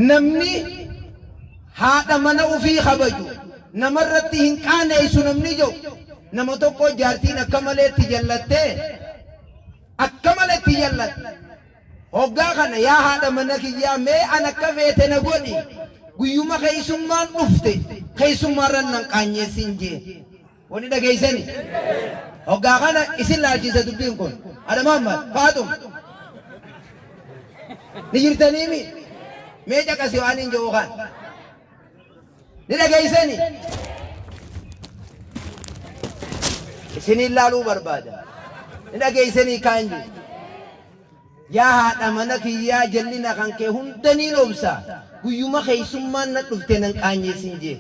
namni haadha mana ofii kabaju namarratti hin qaaneessu namni jiru nama tokko jaartiin akka maleetti jallattee akka maleetti jallatte hoggaa kana yaa haadha mana kiyyaa mee an akka feete na godhi guyyuma keessummaan dhufte keessummaarran nan qaanyeessin jee wani dhageessani hoggaa kana isin laalchisa dubbiin kun Adha Muhammad Faaxum ni jirtaniimi mee caqasi waan hin jiru kan ni dhageessani isin ilaaluu barbaada ni dhageessanii kaan jiru yaa haadha mana kiyyaa jallina kan kee hundanii loobsa guyyuma keessummaan na dhufte nan qaanyeessin jee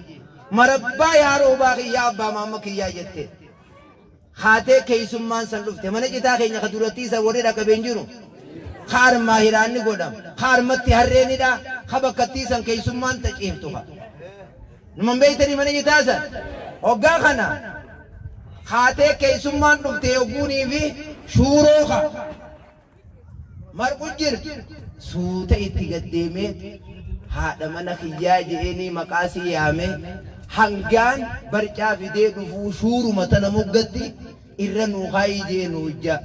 marabbaa yaa roobaa kiyyaa abbaa maamma kiyyaa jette haatee keessummaan san dhufte mana citaa keenya ka duratti isa warri dhaqabeen jiru kaarmaa hiraanni godham kaarmatti harreenidha ka bakkattii san keessummaan taciiftu ka numan beeytanii mana citaa san hoggaa kana haatee keessummaan dhufte yogguunii fi shuuroo ka marqu jirti suuta itti gaddeemee haadha mana kiyyaa je'eenii maqaasii yaame hangaan barcaa fidee dhufuu shuuruma tana muggatti irra nuuqaayii jee nuujja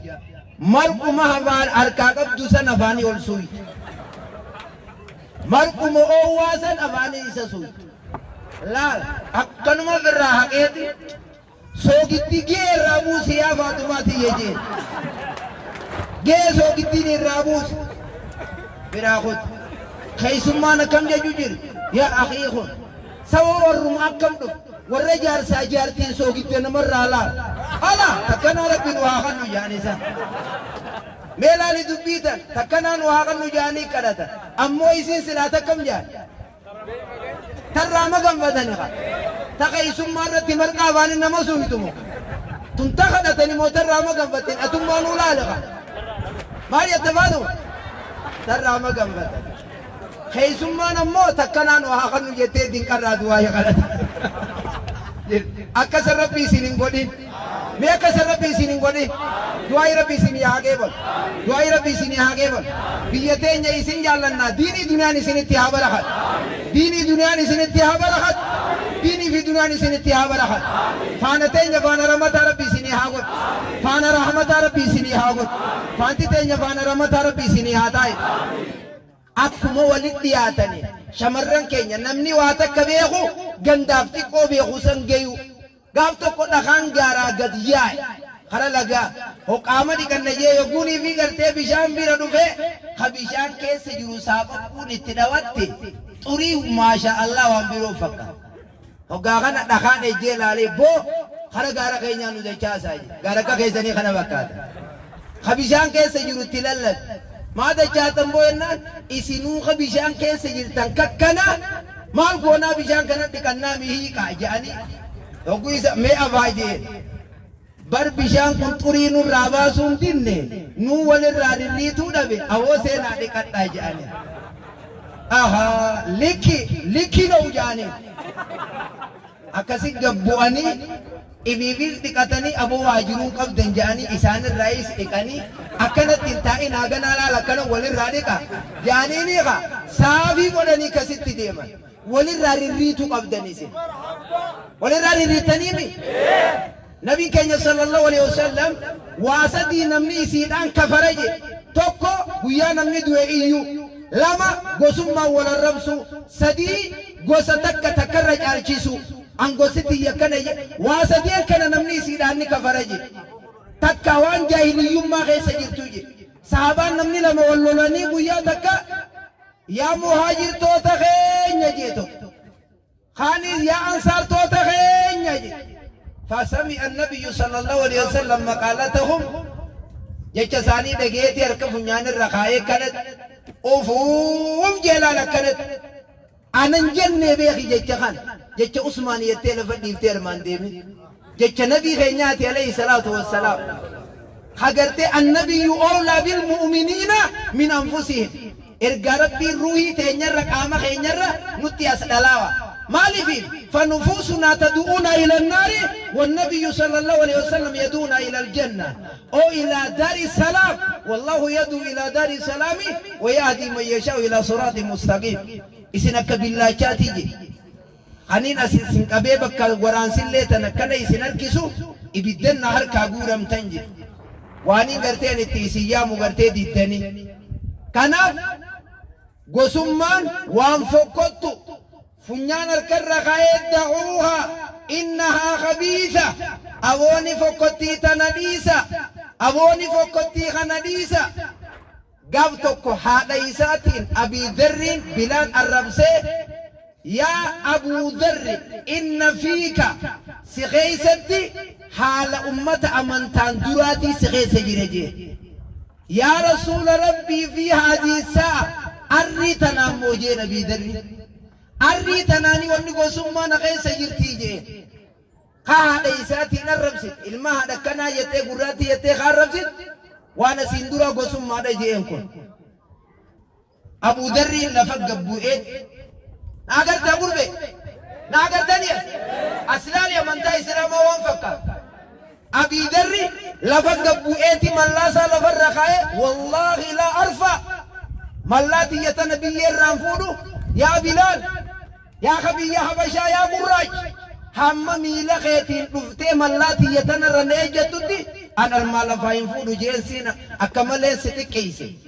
marquma hafaan harkaa qabdu san afaanii ol suuyti marquma oowwaa san afaanii isa suuyti laal akkanuma irraa haqeeti soogitti gee irraa buusi yaa Faatumaati jee gee soogittiin irraa buusi biraa kuti keessummaan akkam jechuu jiru yaa akhii kun sawa warrum akkam dhuf warra jaarsaa jaartiin soogitte namarraa laal ala takkanaa rabbiin waa kannu jaanisa meelaani dubbiitan takkanaan waa kannu jaanii kadhatan ammoo isin silaa takkam jaan tarraa maganfatani ka ta keessummaa irratti marqaa afaanii nama suuytumu tun ta kadhatani moo tarraa maganfatin atummaan ulaale ka maal jette Faatuma tarraa maganfatan keessummaan ammoo takkanaan waa kannu jettee dinqarraa du'aa kadhata akkasan rabbii isin hin godhin mee akkasan rabbii isin hin godhin du'aa rabbii isin haa geebal du'aa rabbii isin haa geebal biyya teenya isin jaallannaa diinii duniyaan isinitti haa barakat diinii duniyaan isinitti haa barakat diinii fi duniyaan isinitti haa barakat faana teenya faana ramataa rabbii isin haa godhu faana rahmataa rabbii isin haa godhu faanti teenya faana ramataa rabbii isin haa taa'e akkuma walitti dhiyaatani shamarran keenya namni waa takka beeku gandaaf xiqqoo beeku san geeyu gaaf tokko dhakaan gaaraa gad yaa'e kara lagaa hoqaama dhiqanna jee yogguunii fi gartee bishaan bira dhufe ka bishaan keessa jiru saaphapuun itti dhawatte xurii maasha Allah waan biroo fakkaata hoggaa kana dhakaan ejjee laalee boo kara gaara keenyaa nu dachaasaa gaara akka keessanii kana fakkaata ka bishaan keessa jiru itti lallabe maada chaatan boyennan isinuu ka bishaan keessa jirtan kakkana maal goonaa bishaan kana dhiqannaa mihiiqaa jedhanii yogguu isa mee abaa jee bar bishaan kun xurii nurraa baasuun dinne nuu walirraa dirriituu dhabe awoo seenaa dhiqadhaa jedhanii ahaa likki na'u jedhanii akkasi gabbu'anii ibiifis dhiqatanii aboo waajiruu qabdan jedhanii isaanirraayis dhiqanii akkanatti hin taa'in haganaa laal akkana walirraa dhiqa jedhanii qa saafii godhanii kasitti deeman walirraa rirriituu qabdan isin walirraa rirriitaniimi nabii keenya sallallahu alaihi wasallam waa sadii namni isiidhaan kafara jedhe tokko guyyaa namni du'e iyyuu lama gosummaa wal arrabsu sadii gosa takka takkarra caalchisu angositti yakkana waa sadeen kana namni isiidhaan ni kafara jedhe takka waan jaahiliyyummaa keessa jirtu jedhe sahabaan namni lama wal lolanii guyyaa takka yaa muhaajirtoota keenya jedhe tokko kaanis yaa ansaartoota keenya jedhe فسمع النبي صلى الله عليه وسلم مقالتهم جيش ثاني دقيتي اركب نيان الرخاء كانت اوفوف جلال كانت انا جنة بيخي جيش خان جيش عثماني التلفن ديفتير من ديمي جيش نبي غيناتي عليه الصلاة والسلام خاقرت النبي أولى بالمؤمنين من أنفسهم ارقى ربي روحي تهنير قامة خينير نتي أسلالاوة مالفين فنفوسنا تدعونا إلى النار والنبي صلى الله عليه وسلم يدعونا إلى الجنة أو إلى دار السلام والله يدعو إلى دار السلام ويهدي من يشاء إلى صراط مستقيم إسنك بالله شاتيجي أنين أسين قبيبك ورانسين ليتنا كنا إسن الكسو إبدنا هركا غورم تنجي واني غرتين التيسيام غرتي ديتني كناف غسمان وان فوقتو فنيان الكرخايد دعوها إنها خبيثة أبوني فوقتي تناديسة أبوني فوقتي خناديسة قابتك هذا إساتين أبي ذر بلاد الربسي يا أبو ذر إن فيك سخيستي حال أمة أمنتان دراتي سخيس جرجي يا رسول ربي في هذه الساعة أريتنا موجين أبي ذر أريتناني ونقو سمما نخيس جرتيجي هذا إساتين الربسي المها دكنا يتي قراتي يتي خاربسي وانا سندورا قسم ما دا جيئنكم أبو ذري لفق قبوئت ناقر تقول بي ناقر تانية أسلال يا منتا إسلاما وانفقا أبي ذري لفق قبوئت ملاسا لفر رخائي والله لا أرفع ملاتي يتنبي الرانفودو يا بلال يا خبي يا حبشا يا قراج هم ميلا خيتين رفتي ملاتي يتنر نيجة تدي أنا المال فاين فودو جيسينا أكمل ستكيسي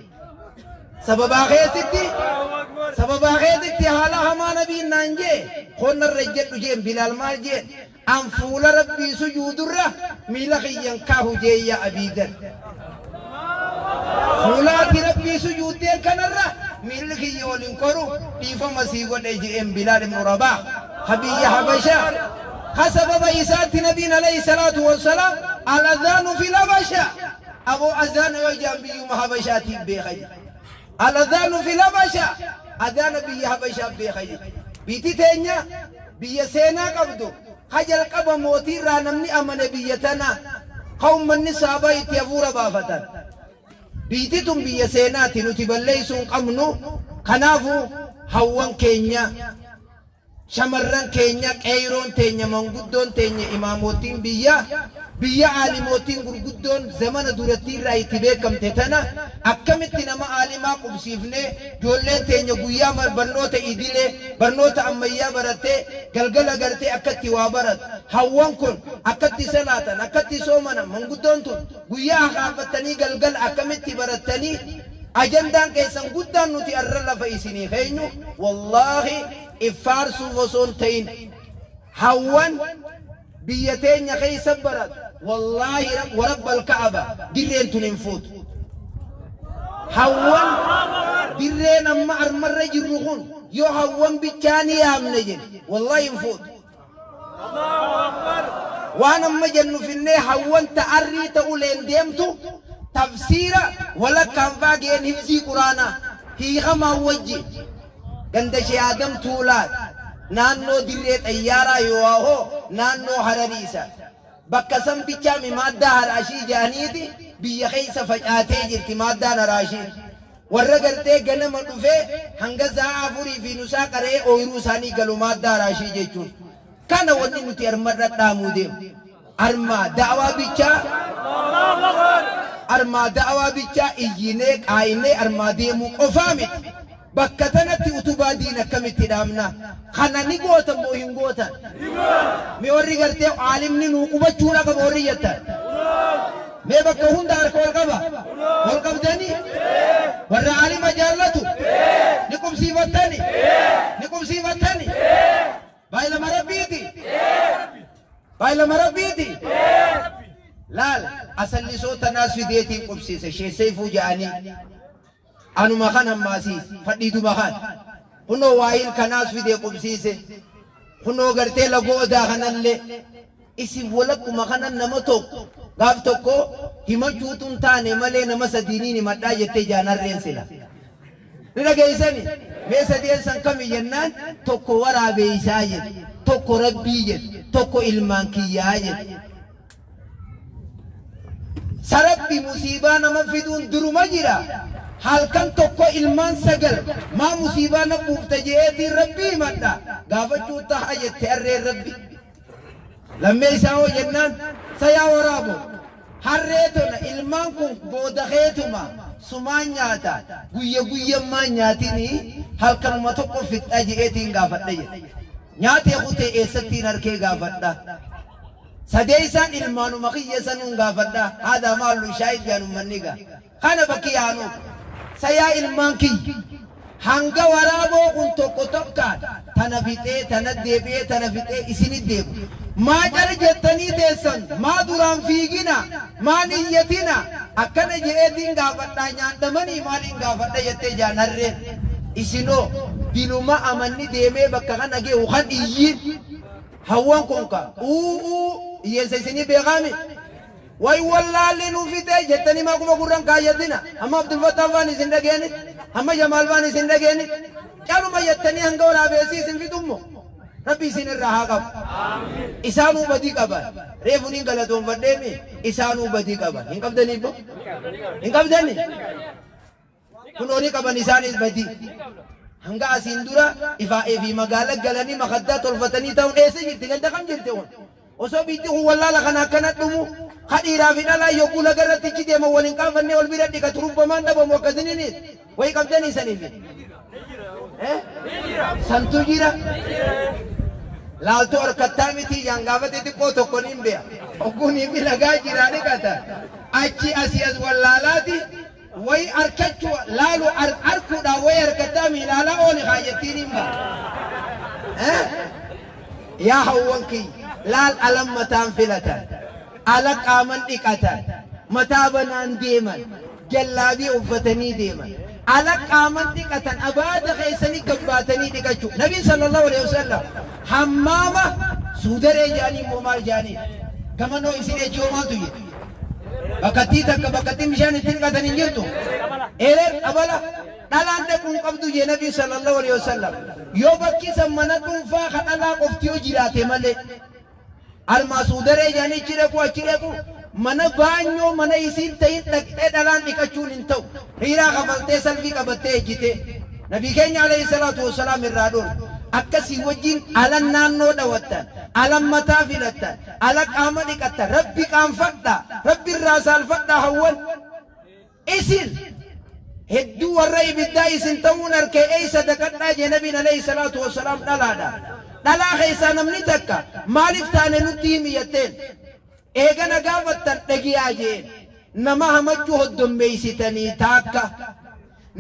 سبب آخيتي سبب آخيتي حالا هما نبي نانجي خون الرجل جيم بلال مال جين أم فول ربي سجود الرّ ميلا خيّن كاهو جي يا أبي ذر فولات ربي سجود دين كان الرّ ميلا خيّن ولنكرو ديفا مسيقو جيم بلال مرباح خبي يا حبشا خسبب إيسات نبينا عليه الصلاة والسلام الأذان في الأبشا أبو أذان وجام بيوم حبشاتي بيخي الأذان في الأبشا أذان بي حبشا بيخي بيتي تينيا بي سينا قبدو خجل قب موتي رانمني أمن بيتنا قوم من نصابا يتيفور بافتن بيتي تم بي سينا تنتباليسون قمنو خنافو هوان كينيا شمرن كينيا كيرون تينيا منقدون تينيا إماموتين بيا عالموتين غرقدون زمن دورتي رأي تبيكم تتنا أكملت نما عالما قبسيفني جولين تينيا قويا برنوتا إدلي برنوتا أميا برتي قلقل أغرتي أكتي وابرت هوان كن أكتي سلاتا أكتي سومنا منقدون تون قويا أخافتني قلقل أكملت برتني أجندان كيسان قدان نتي أرلا فايسيني خينو والله إفارسو وصول تين هوان بيتين يخي سبرت والله ورب الكعبة ديرين تنفوت هوان ديرين أما أرمر جرغون يو هوان بيتاني آمنجن والله ينفوت وانا مجنو في النهي هوان تأري تقولين ديمتو تفسيرا ولا كان باقي نفسي قرانا هي خما وجه عند شيء آدم طولات نانو ديرت أيارا يواهو نانو هرريسا بكسم بيجامي مادة هراشي جانيتي بيخيس فجأتي جرتي مادة نراشي ورقرتي جنم الوفي هنجزا عفوري في نساء كره أويروساني قالوا مادة هراشي جيتون كان ودي نتي أرمرة داموديم أرما دعوة بيجا أرما دعوة بيجا إيجينيك آيني أرما ديمو قفامت بكتنتي أتوبا دينا كمتي دامنا خانا نيقوتا موهن قوتا ميوري غرتي عالمني نوقوبا چولا كبوريتا مي بكا هندار كولقبا كولقب داني ورى عالم جالتو نقوم سيفتاني نقوم سيفتاني بايلا مربيتي بايلا مربيتي لال أسلي صوت الناس في ديتي قبسيسة شي سيفو جاني أنو مخان هماسي فديدو مخان هنو وايل كناس في دي قبسيسة هنو غرتي لغو داخنالي إسي ولكو مخانا نمتوك غاف توكو هما چوتون تاني ملي نمسا دينيني مدى جتي جانا رينسلا نلا جيساني ميسا دين سنكمي جنان توكو ورا بيساجد توكو ربي جد توكو إلمان كياجد سربي مصيبانا مفيدون درو مجرا حال كان توكو إلمان سجل ما مصيبانا مبتجئتي ربي مدى غافتشو تحاجة تأري ربي لما يساو جنان سيا ورابو حريتنا إلمانكم بودخيتما sumaan nyaata guyya guyyammaa nyaatini halkanuma tokko fixaa je'eetiin gaafadha jedhe nyaatee kutee eessattiin harkee gaafadha sadeeysan ilmaanuma kiyya sanuun gaafadha haadaa maallu shaayid jaanum manniga kana bakki yaanu sayaa ilmaan kiyya hanga waraaboo kun tokko tokkaan tana fixee tana deebi'ee tana fixee isinit deebu maa jala jettanii teessan maa duraan fiigina maan iyyatina akkana je'eetiin gaafadhaa nyaandamanii maaliin gaafadha jettee jaanarreen isinoo diluma amanni deemee bakka kana ge'u kan iyyin hawwan kunka iyyeessa isinii beekame way wallaalli nu fite jettanii maa kuma gurran kaayyatina amma Abdulfattaa waan isin dhageeni amma Jamaal waan isin dhageeni caluma jettanii hanga waraabeessii isin fixummo rabbi isin irraa haa qabu isaanuu badii qaban reefu niin galatoonfadheemi isaanuu badii qaban hin qabdanii bo hin qabdani kunooni qaban isaanis badii hanga asiin dura ifaa'ee fi magaala galanii makaddaa tolfatanii ta'uun eessa jirti ganda kam jirti kun osoo biitti kun wallaala kana akkana dhumu kadhiiraa fi dhalaa yogguu lagarratti ichi deema waliin qaafannee ol bira dhiqa turubbamaan dhabamu akkasiniin way qabdanii saniif santu jira laaltuu harkattaa miti jangaafate xiqqoo tokko niin be'a ogguunii fi lagaa jiraa dhiqata achi asii as wallaalaati way arkachuu laalu arkuudhaa way harkattaa miilaalaa ooni kaayattiin hin ba'a yaa hawwan kiyya laal alam mataan filatan ala qaaman dhiqatan mataa banaan deeman jallaabii uffatanii deeman ala qaaman dhiqatan abaada keessanii gabbaatanii dhiqachuu nabiin sallallahu alaihi wasallam hammaama suudaree jaanii immoo maal jaanii gamanoo isin ejoo maaltu jedhe bakkattii takka bakkattii bishaan ittiin dhiqatan hin jirtu eeree abala dhalaan dhaquun qabdu jee nabii sallallahu alaihi wasallam yoo bakki san mana dhuunfaa ka dhalaa qofti yoo jiraate malee almaa suudaree jaanii achi dhaqu mana baanyoo mana isiin ta'in dhaqxee dhalaan dhiqachuun hin ta'u hiiraa kafaltee salfii qabattee ejjitee nabii keenya alayhi salaatu wassalaam irraa dhoorgu akkasii wajjin ala naannoo dhawattan ala mataa filattan ala qaama dhiqattan rabbi qaanfadhaa rabbi irraa saalfadhaa hawwan isin hedduu warra ibiddaa isin ta'uun harkee eeysa daqadhaa jee nabiin alayhi salaatu wassalaam dhalaadha dhalaa keessaa namni takka maaliif taane nutti himi jetteen eegana gaafattan dhagiyaa jeen nama hamachuu hoddommeeysitanii taakka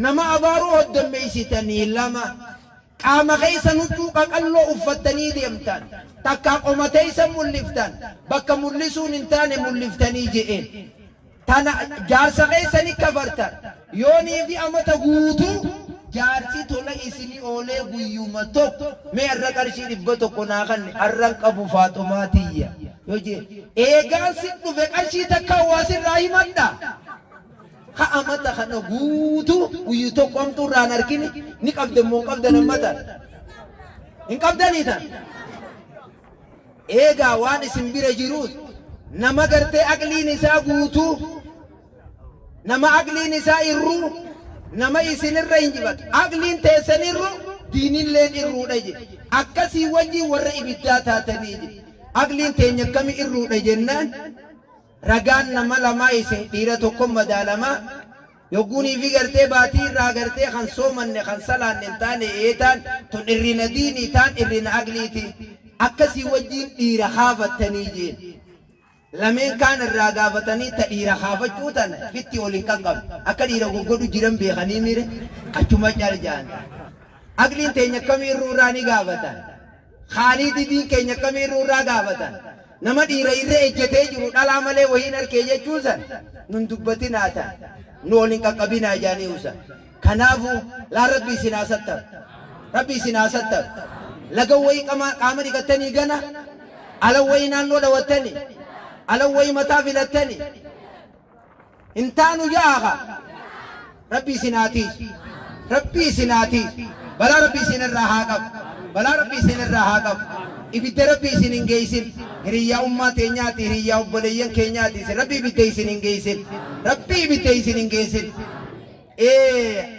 nama abaaruu hoddommeeysitanii lama qaama keessa nuccuu qaqalloo uffattanii deemtan takkaa qomateeysa mul'iftan bakka mul'isuun hin taane mul'iftanii je'een tana jaarsa keessanii kafartan yoonii fi amata guutuu jaarsi tola isinii oolee guyyuma tokko mee arra qarshii 100 naa kanne arran qabu Faaxumaatiyya yoo jee eegaan si dhufe qarshii takka hawaasirraa himadha ka amata kana guutuu guyyu tokko hamtuu irraan argini ni qabde moo qabdan ammatan hin qabdanii tan eegaa waan isin bira jiruus nama gartee aqliin isaa guutuu nama aqliin isaa irruu nama isinirra hin jibatu aqliin teessanirru diinilleen irruudha je akkasii wajjin warra ibiddaa taatanii je aqliin teenya akkami irruudha jennaan ragaan nama lamaa isin dhiira tokko madaalamaa yogguunii fi gartee baatii irraa gartee kan soomanne kan salaanne hin taane eetaan tun irrina diinii taan irrina aqliiti akkasii wajjin dhiira haafattanii jeen lameen kaan irraa gaafatanii ta dhiira haafachuu tana fitti waliin qaqqabu akka dhiira goggodhu jiran beekanii mire achuma caljaan aqliin teenya akkamii irraa ni gaafatan khaalii didiin keenya akkamii irraa gaafatan nama dhiira irra ejjetee jiru dhalaa malee wahiin harkee jechuusan nun dubbatinaa tan nu waliin qaqqabinaa jaanii usan kanaafuu laa rabbi isin haasattan rabbi isin haasattan laga wayii qaama dhiqattanii gana ala wayii naannoo dhawattanii ala wayii mataa filattanii intaanu jaaha rabbi isin haatiis rabbi isin haatiis balaa rabbi isin irraa haa qabu balaa rabbi isin irraa haa qabu ibidda rabbi isin hin geessin hiriyyaa ummaa teenyaati hiriyyaa obboleeyyan keenyaati rabbi ibidda isin hin geessin rabbi ibidda isin hin geessin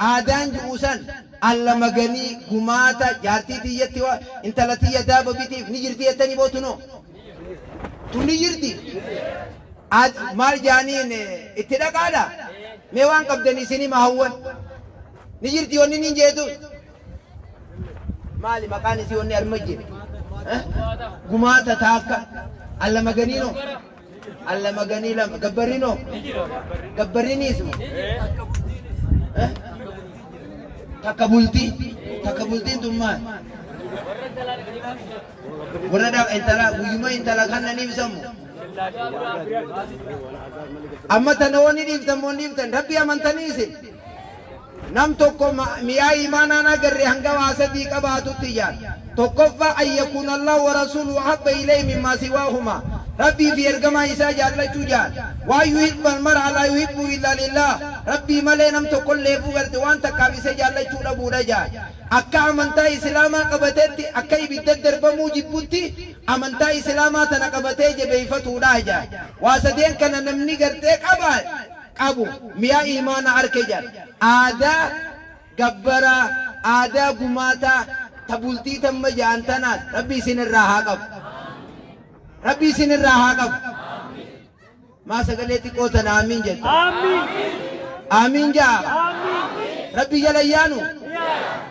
aadaan juusan alla maganii gumaata jaartii tiyyatti waa intala tiyya daaba bitiif ni jirti jettanii bootu noo tun ni jirti maal jaaniin itti dhaqaadha mee waan qabdan isinii mahawwan ni jirti wanni ni jeetu maali maqaan isii wanni arma jire gumaata taakka alla maganiino alla maganila gabbarino gabbarinismo takabultiin tummaan warra intala guyyuma intala kana ni bisamu amma tanawoni dhiiftan rabbi amantaniisin nam tokko miyaa imaanaan agarre hanga waa sadii qabaatutti jaan tokkoffaa an yakuna allah wa rasuluhu ahabba ilayhi mimmaa siwaahuma rabbii fi ergamaa isaa jaallachuu jaan waan yuhibbu almar'a laa yuhibbu illa lillah rabbii malee nam tokkollee fugarte waan takkaaf isa jaallachuu dhabuudha jaan akka amantaa islaamaa qabateetti akka ibidda darbamuu jibbutti amantaa islaamaa tana qabatee jabeeffatuudha jaan waa sadeen kana namni gartee qabu miyaa imaana arke jaan aadaa gabbara aadaa gumaataa tabultii tamma jaantanaan rabbii isinirraa haa qabu rabbii isinirraa haa qabu maa sagalee xiqqootan aamiin jedhu aamiin jaa rabbii jala yaanu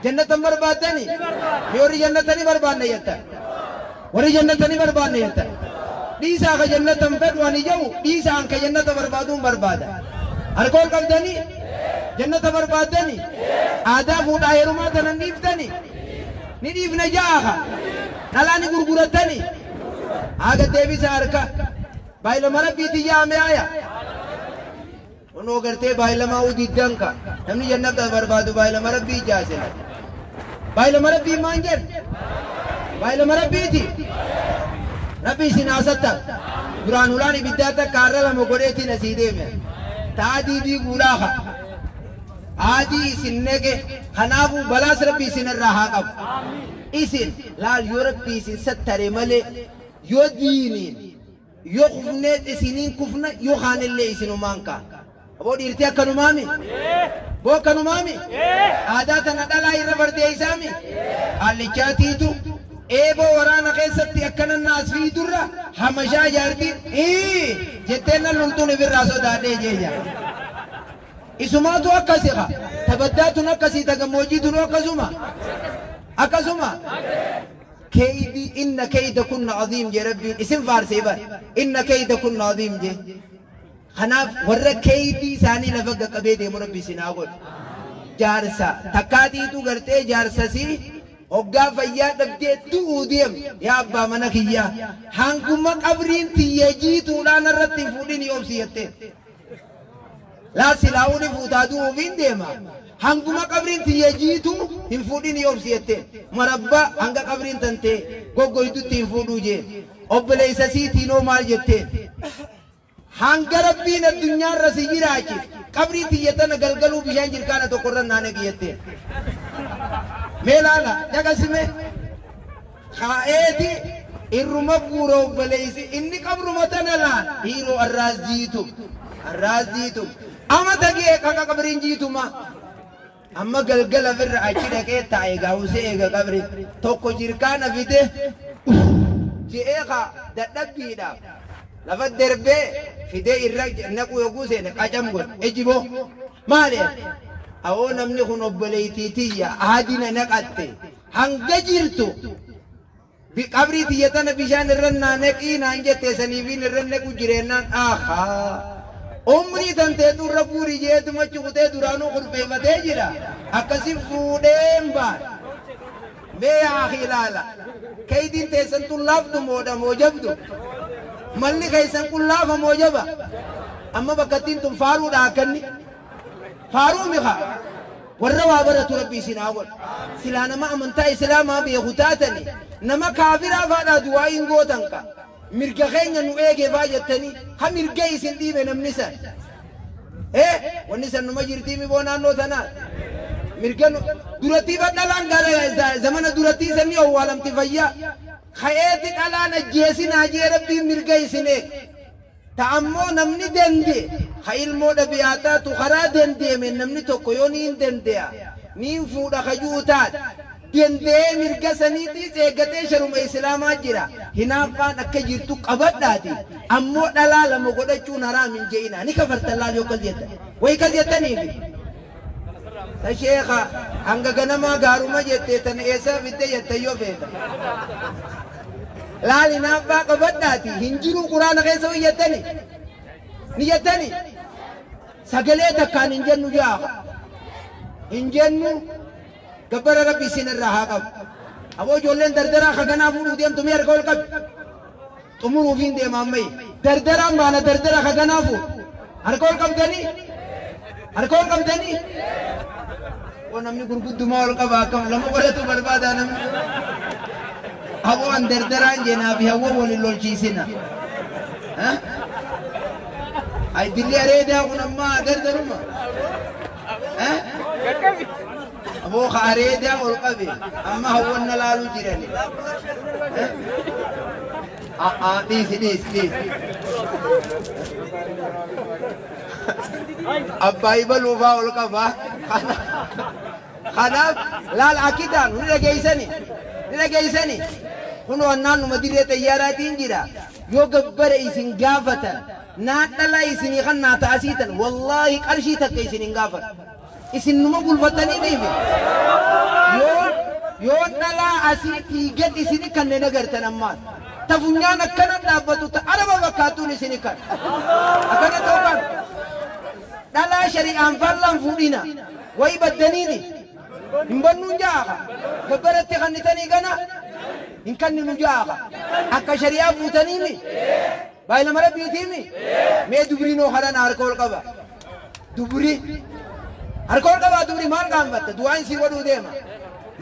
jannatan barbaadani warri jannatanii barbaanne jettan warri jannatanii barbaanne jettan dhiisaa ka jannatan fedhu ani jedhu dhiisaan ka jannata barbaaduun barbaada harkool qabdanii jannata barbaadani aadaa fuudhaa heerumaa tanan dhiiftani ni dhiifna jaaha dhalaani gurguratani aga deebisa harka baay'ilama rabbiiti yaame aya onoo gartee baay'ilama udiddanka namni jannata barbaadu baay'ilama rabbii jaasila baay'ilama rabbii maan jedhu baay'ilama rabbiiti rabbii isin haasatta duraan ulaan ibiddaa takka har'a lama godheetiin asii deeme taadii diiguudhaaha aadii isin nege kanaafuu balaas rabbii isinirraa haa qabu isin laal yoo rabbii isin sattare malee yoo diiniin yoo kufneet isiniin kufna yoo kaanillee isinumaan kaa aboo dhiirtii akkanumaami boo akkanumaami aadaa tana dhalaa irra bardeeysaami haallichaatiitu eeboo waraana keessatti akkana naas fiidurra hamashaa jaartiin jettee nan lultuun ibirraa sodaadhee jeeja isumaatu akkasi ka tabaddaatun akkasii tagammoojjiitun akkasuma كيدي إن كيدكن عظيم يا ربي اسم فارسي بر إن كيدكن عظيم جي خناف ور كيدي ساني لفق قبيدي مربي سناغل جارسا تكادي تو غرتي جارسا سي اوغا فيا دبدي تو ديم يا ابا منكيا هانكما قبرين تيجي تولا نرتي فوديني اوبسيته لا سلاوني فوتادو وين ديما hanguma qabriin tiyya jiitu hin fuudhin yoobsiyette marabba hanga qabriin tante goggoytutti hin fuudhuu jee obboleessa siitinoo maal jette hanga rabbiin addunyaarra si jiraachis qabrii tiyya tana galgaluu bishaan jirkaana tokkorra naane kiyyette mee laala jagasime kaa'eeti irruma guura obboleessi inni qabruma tana laan hiiroo arraas jiitu ama tagee kaka qabriin jiituma amma galgala firra achi dhaqee taa'e gaawusee eega qabri tokko jirkaana fide je'ee ka dadhabbiidhaaf lafa darbee fidee irra naqu yoguu seene qacam godhe ejiboo maali awoo namni kun obboleeytiitiyya aadina naqatte hanga jirtu qabrii tiyya tana bishaan irra naanaqii naan jette saniifiin irra naqu jireennaan umrii tantee durra fuudhi jeetuma cukutee duraanuu qulfeeffatee jira akkasii fuudheen baan mee haa ilaala kaydiin teessan tun laaftu moodha moo jabdu malli keessan kun laafa moo jaba amma bakkattiin tun faaruudha akkanni faaruu miha warra waa baratu rabbii isin haa godhu silaa nama amantaa islaamaa beeku taatani nama kaafiraa faadhaa du'aa hin gootan ka mirga keenya nu eege baa jettanii ha mirga isin dhiibe namni san wanni san numa jirtii mi boo naannoo tanaa mirga durattii badhalaan gara zamana durattii sanni owwaalamti fayyaa ka'eeti dhalaan ajjeesinaa jee rabbiin mirga isin eege ta'ammoo namni dende ha ilmoo dhabiyaataatu karaa dendeeme namni tokko yoo niin dende'a niin fuudha kajuu taat dendee mirga saniitii eeggatee sharuma islaamaa jira hinaaffaan akka jirtu qabadhaati ammoo dhalaa lama godhachuun haraam hin je'ina ni kafartan laal yoo kazyettan way kazyetaniifi ta sheekha hanga ganamaa gaaruma jettee tan eessa fidde jettan yoo feeta laal hinaaffaa qabadhaati hin jiru quraana keessa hojjettani ni jettani sagalee takkaan hin jennu jaaha hin jennu gabbara rabbi isinirraa haa qabu aboo ijoolleen dardaraa kaganaa fuudhuu deemtu mee harka ol qabi xumuruufiin deema ammayyi dardaraan baana dardara kaganaa fuudhu harka ol qabdanii harka ol qabdanii oo namni gurguddumaa ol qaba akkam lama godhatu barbaadaa namni aboo an dardaraan jeenaa fi hawwa waliin lolchiisina ay dilli areedaa kun ammaa dardaruma aboo ka areedaa ol qabe amma hawwanna laaluu jirani dhiisi abbaa ibaluufaa ol qaba kanaaf laal akidaan ni dhageeysani kun wannaannuma dirree xayyaaraatiin jira yoo gabbara isin gaafatan naadhala isinii kan naa ta'asiitan wallaahi qarshii takka isin hin gaafatan isin numa gulfatanii dhiibe yoo dhalaa asiitii gad isini kanneen agartan ammaan tafunyaan akkana dhaabbatu ta araba fakkaatuun isini kan akkana ta'u kan dhalaa shari'aan fallaan fuudhina wayi baddaniini hin bannuun jaaha gabbaratti kannitanii gana hin kanninu jaaha akka shari'aa fuutaniimi baay'ilama rabbiitiimi mee dubriinoo kadhana harka ol qaba dubri harka ol qaba dubri maal gaanfatta du'aan si godhuu deema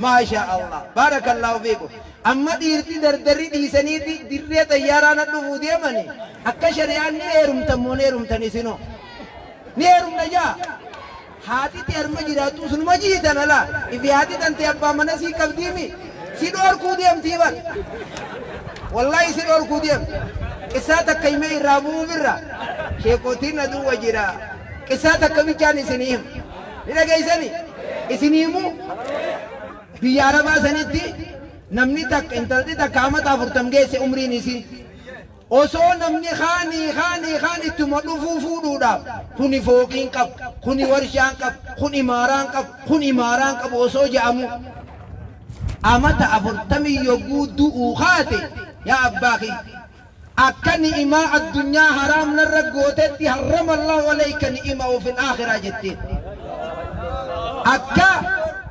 maashaa Allah baarakallahu fiikum amma dhiirti dardarri dhiisaniiti dirree xayyaaraan dhufuu deemani akka shari'aan ni heerumtan moo ni heerumtan isinoo ni heerumna jaa haatiti harma jiraatu sunuma jiitan alaa ifi haati tante abbaa mana sii qabdiimi si dhoorkuu deemtii bar wallahi si dhoorkuu deemti qissaa takka himee irraa bu'uu birra sheekotiin aduwwa jira qissaa takka bichaan isinii himu ni dhageeysani isinii himu biyya arabaa sanitti namni takka intalti takka amata 40 geesse umriin isii osoo namni kaan ittuma dhufuu fuudhuudhaaf kuni fooqiin qabu kuni warshaan qabu kun imaaraan qabu osoo je'amu amata 40 yogguu du'uu kaate yaa abbaa kiyya akka ni'imaa addunyaa haraam narra gootetti harrama Allahu alayka ni'imaa fil aakhiraa jetteen akka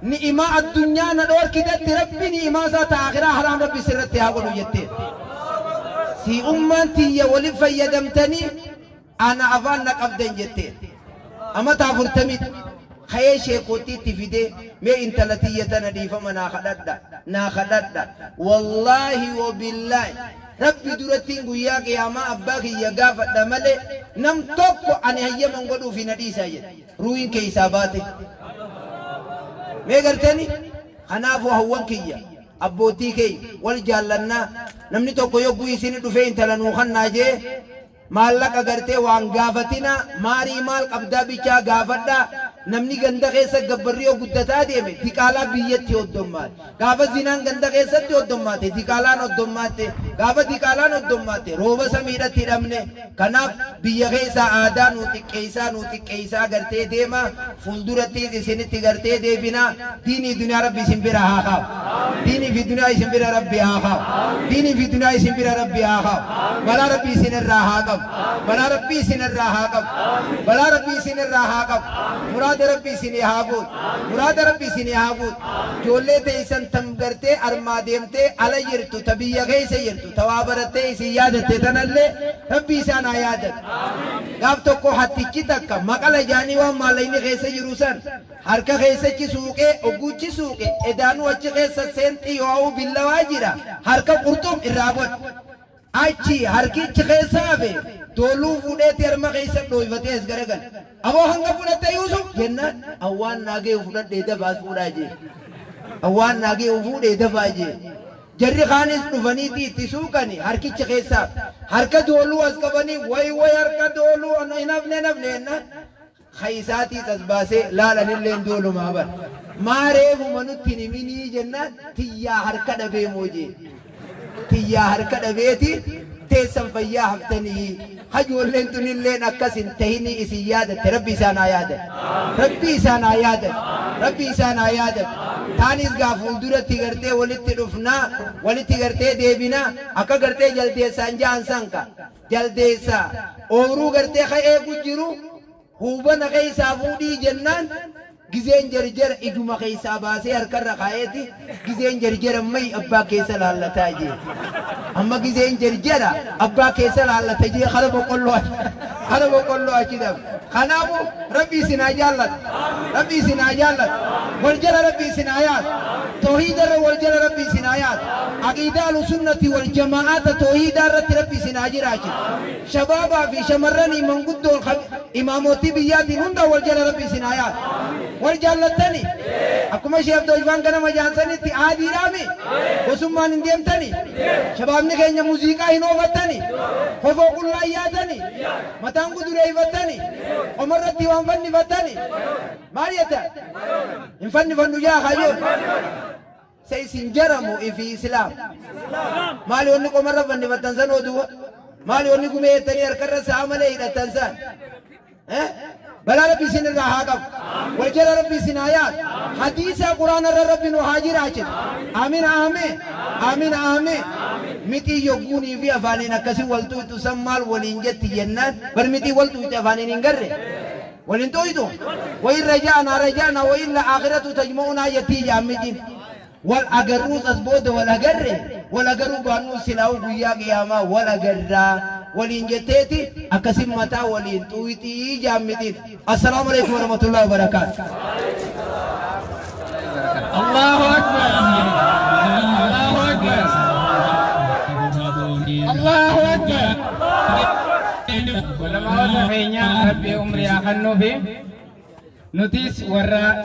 ni'imaa addunyaa na dhoorkitetti rabbi ni'imaa isaa ta aakhiraa haraam rabbi sirratti haa godhu jetteen si ummaan tiyya waliin fayyadamtanii ana afaan na qabdan jetteen amata 40 khayee sheekootiitti fidee mee intala tiyya tana dhiifama naa kadhadha wallaahi wabillaahi rabbi durattiin guyyaa qiyaamaa abbaa kiyya gaafadha malee nam tokko ani hayyaman godhuuf na dhiisaa jedhe ruuyin keeysaa baate mee gartani kanaafuu hawwan kiyya abbootii kee wal jaallannaa namni tokko yogguu isini dhufee intala nuu kannaa jee maallaqa gartee waan gaafatina maarii maal qabdaa bichaa gaafadhaa namni ganda keessa gabbarrii yoo guddataa deeme diqaalaa biyyatti hoddommaate gaafa zinaan ganda keessatti hoddommaate diqaalaan hoddommaatte gaafa diqaalaan hoddommaate rooba samiidhatti hidhamne kanaaf biyya keessaa aadaa nuu xiqqeeysaa gartee deema fuulduratti isinitti gartee deebinaa diinii duniyaa rabbi isin bira haa qabu diinii fi duniyaa isin bira rabbi haa qabu diinii fi duniyaa isin bira rabbi haa qabu balaa rabbi isinirraa haa qabu balaa rabbi isinirraa haa qabu balaa rabbi isinirraa haa qabu مراد ربي سني هابوت مراد ربي سني هابوت جولة تيسن تمغرتي أرماديمتي على يرتو تبيا غيس يرتو توابرتي سيادتي تنالي ربي سانا يادت غافتو كو حتي كتاكا مقالا جاني وماليني غيس يروسان هركا غيس سوقي اوغوچي سوقي ادانو اچي غيس سنتي يوهو بالله واجرا هركا قرطوم الرابط اچي هركي چغيسابي دولو فودے تیر مغیسا دوئی فتیس گرگن ابو ہنگا فودتا یوسف جنن اوان ناگے فودت دیتا باس فودا جے اوان ناگے فودے دفا جے جری خانس نفنی تی تسوکانی ہر کی چخیسا ہر کا دولو از کبانی وی ہر کا دولو نفنے خیساتی تزباسے لالا نلین دولو مابر maareefu manutti niminii jennaan tiyyaa harka dhabee moojee tiyyaa harka dhabeeti teessan fayyaa haftanii hajoolleen tunilleen akkasin tahini isin yaadatte rabbi isaan haa yaadatu rabbi isaan haa yaadatu rabbi isaan haa yaadatu taanis gaa fuulduratti gartee walitti dhufnaa walitti gartee deebinaa akka gartee jaldeessaan ja'an sanka jaldeessaa ooruu gartee ka'ee jiru hubana keessaa fuudhii jennaan gizeen jarjara iguma keessaa baasee harkarra kaa'eeti gizeen jarjara may abbaa keessa laallataa jee amma gizeen jarjara abbaa keessa laallata jee kana boqqolloo achi dab kanaafu rabbi isin haa jaallatu rabbi isin haa jaallatu wal jala rabbi isin haa yaadu toohiidarra wal jala rabbi isin haa yaadu aqiidaa ahlusunnati wal jamaa'ata toohiidaa irratti rabbi isin haa jiraachisu shabaabaa fi shamarranii manguddoon imaamotii biyyaatiin hunda wal jala rabbi isin haa yaadu wal jaallatani akkuma sheef doojfaan ganama jaansanitti aadiidhaami gosummaan hin deemtani shabaabni keenya muuziqaa hin oofattani hofoo qullaa yaatani mataan gudureeyfattani qomarratti waan fannifattani maal jetta hin fannifannu yaa kayyoo sa isin jaramu ifi islaam maali wanni qomarra fannifattan san oduwa maali wanni gumeettanii harkarra sa'a malee hidhattan san بلا ربي سن الرهاقب والجل ربي سنايات حديث قرآن ربي نهاجر عجل آمين آمين آمين آمين متي يقوني في أفانين كسي والتو تسمال ولينجت جنات برمتي والتو تفانين نقرر ولنتويتو وإن رجعنا وإلا آخرة تجمعنا يتي جامدين والأقروس أسبود والأقرو بانو سلاو بيا قياما والأقرى ولينجتيتي أكسم متا ولينتويتي جامدين السلام عليكم ورحمة الله وبركاته الله أكبر الله أكبر الله أكبر ولما وضعينا ربي أمري أخنو في نتيس ورا